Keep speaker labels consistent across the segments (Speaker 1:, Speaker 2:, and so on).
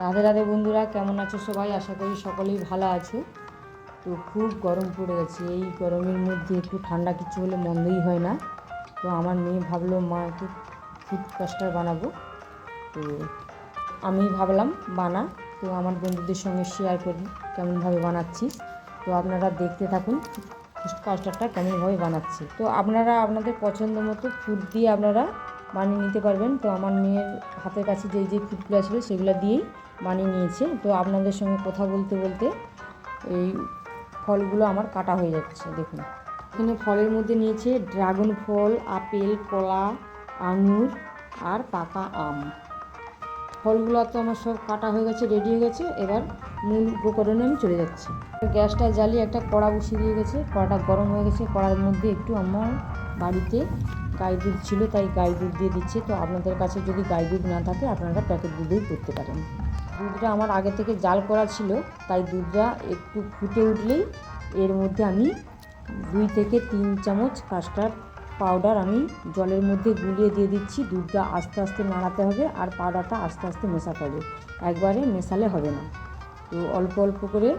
Speaker 1: রাধে রাধে বন্ধুরা, কেমন আছো সবাই? আশা করি সকলেই ভালো আছো। তো খুব গরম পড়ে গেছে, এই গরমের মধ্যে একটু ঠান্ডা কিছু হলে মন্দই হয় না। তো আমার মেয়ে ভাবলো মা একটু ফুড কাস্টার্ড বানাবো। তো আমি ভাবলাম বানা, তো আমার বন্ধুদের সঙ্গে শেয়ার করি কেমনভাবে বানাচ্ছিস। তো আপনারা দেখতে থাকুন ফুড কাস্টার্ডটা কেমনভাবে বানাচ্ছি। তো আপনারা আপনাদের পছন্দ মতো ফুড দিয়ে আপনারা বানিয়ে নিতে পারবেন। তো আমার মেয়ের হাতের কাছে যেই ফুডগুলো ছিল সেগুলো দিয়েই বানিয়ে নিয়েছে। তো আপনাদের সঙ্গে কথা বলতে বলতে এই ফলগুলো আমার কাটা হয়ে যাচ্ছে। দেখুন এখানে ফলের মধ্যে নিয়েছে ড্রাগন ফল, আপেল, কলা, আঙুর আর পাকা আম। ফলগুলো তো আমার সব কাটা হয়ে গেছে, রেডি হয়ে গেছে। এবার মূল উপকরণে আমি চলে যাচ্ছি। গ্যাসটা জ্বালিয়ে একটা কড়া বসিয়ে দিয়ে গেছে, কড়াটা গরম হয়ে গেছে। কড়ার মধ্যে একটু আমার বাড়িতে গাই দুধ ছিল, তাই গাই দুধ দিয়ে দিচ্ছে। তো আপনাদের কাছে যদি গাই দুধ না থাকে আপনারা প্যাকেট দুধেই করতে পারেন। দুধটা আমার আগে থেকে জাল করা ছিল, তাই দুধটা একটু ফুটে উঠলেই এর মধ্যে আমি 2 থেকে 3 চামচ কাস্টার্ড পাউডার আমি জলের মধ্যে গুলিয়ে দিয়ে দিচ্ছি। দুধটা আস্তে আস্তে নাড়াতে হবে আর পাউডারটা আস্তে আস্তে মেশাতে হবে, একবারে মেশালে হবে না। তো অল্প অল্প করে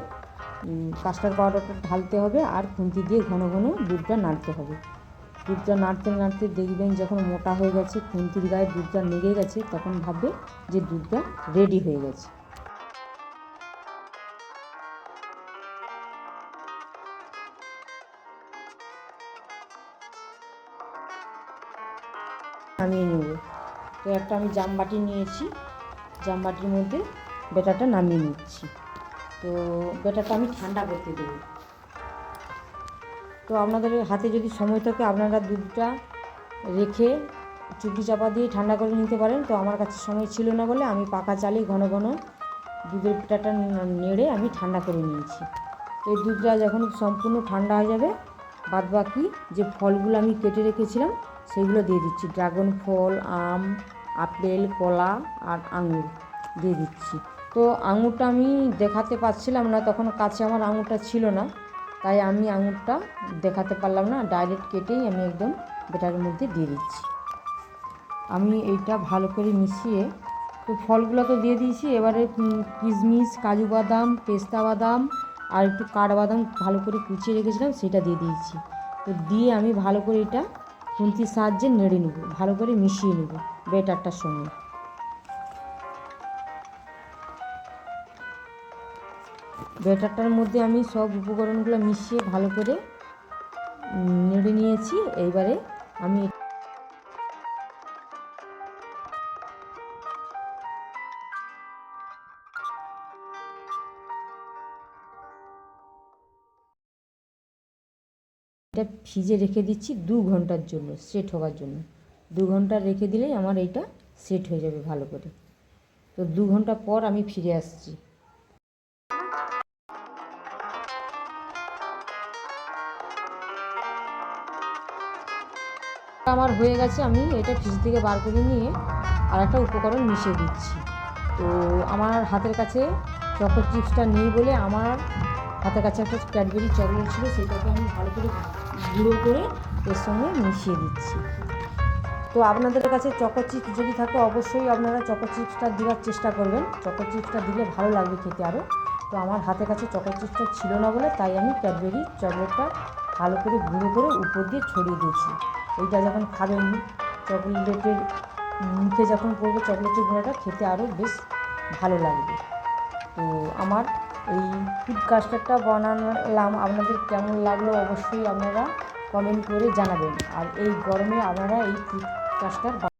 Speaker 1: কাস্টার্ড পাউডারটা ঢালতে হবে আর খুন্তি দিয়ে ঘন ঘন দুধটা নাড়তে হবে। দুধটা নাড়তে নাড়তে দেখবেন যখন মোটা হয়ে গেছে, খুন্তির গায়ে দুধটা লেগে গেছে, তখন ভাববে যে দুধটা রেডি হয়ে গেছে। নামিয়ে নেব। তো একটা আমি জামবাটি নিয়েছি, জামবাটির মধ্যে ব্যাটারটা নামিয়ে নিচ্ছি। তো ব্যাটারটা আমি ঠান্ডা করতে দেবো। তো আপনাদের হাতে যদি সময় থাকে আপনারা দুধটা রেখে চুপি চাপা দিয়ে ঠান্ডা করে নিতে পারেন। তো আমার কাছে সময় ছিল না বলে আমি পাকা চালে ঘন ঘন দুধের ব্যাটারটা নেড়ে আমি ঠান্ডা করে নিয়েছি। এই দুধটা যখন সম্পূর্ণ ঠান্ডা হয়ে যাবে, বাদবাকি যে ফলগুলো আমি কেটে রেখেছিলাম সেগুলো দিয়ে দিচ্ছি। ড্রাগন ফল, আম, আপেল, কলা আর আঙুর দিয়ে দিচ্ছি। তো আঙুরটা আমি দেখাতে পারছিলাম না, তখন কাছে আমার আঙুরটা ছিল না, তাই আমি আঙুরটা দেখাতে পারলাম না। ডাইরেক্ট কেটেই আমি একদম ব্যাটারের মধ্যে দিয়ে দিচ্ছি। আমি এইটা ভালো করে মিশিয়ে, তো ফলগুলো তো দিয়ে দিয়েছি। এবারে কিশমিশ, কাজু বাদাম, পেস্তা বাদাম আর একটু কাঠবাদাম ভালো করে কুচিয়ে রেখেছিলাম, সেটা দিয়ে দিয়েছি। তো দিয়ে আমি ভালো করে এটা খুন্তির সাহায্যে নেড়ে নেব, ভালো করে মিশিয়ে নেব ব্যাটারটার সঙ্গে। ব্যাটারটার মধ্যে আমি সব উপকরণগুলো মিশিয়ে ভালো করে নেড়ে নিয়েছি। এইবারে আমি এটা ভিজে রেখে দিচ্ছি 2 ঘন্টার জন্য, সেট হওয়ার জন্য। 2 ঘন্টা রেখে দিলেই আমার এইটা সেট হয়ে যাবে ভালো করে। তো 2 ঘন্টা পর আমি ফিরে আসছি। আমার হয়ে গেছে, আমি এটা ফ্রিজ থেকে বার করে নিয়ে আর একটা উপকরণ মিশিয়ে দিচ্ছি। তো আমার হাতের কাছে চকো চিপসটা নেই বলে আমার হাতের কাছে একটা ক্যাডবেরি চকলেট ছিল, সেটাকে আমি ভালো করে গুঁড়ো করে এর সঙ্গে মিশিয়ে দিচ্ছি। তো আপনাদের কাছে চকো চিপস যদি থাকে অবশ্যই আপনারা চকো চিপসটা দেওয়ার চেষ্টা করবেন। চকো চিপসটা দিলে ভালো লাগবে খেতে আরও। তো আমার হাতের কাছে চকো চিপসটা ছিল না বলে তাই আমি ক্যাডবেরি চকলেটটা ভালো করে গুঁড়ো করে উপর দিয়ে ছড়িয়ে দিয়েছি। এইটা যখন খাবেন চকলেটের মুখে যখন পড়বে চকলেটের গুঁড়োটা, খেতে আরও বেশ ভালো লাগবে। তো আমার এই ফুড কাস্টার্ডটা বানালাম, আপনাদের কেমন লাগলো অবশ্যই আপনারা কমেন্ট করে জানাবেন। আর এই গরমে আপনারা এই ফুড কাস্টার্ড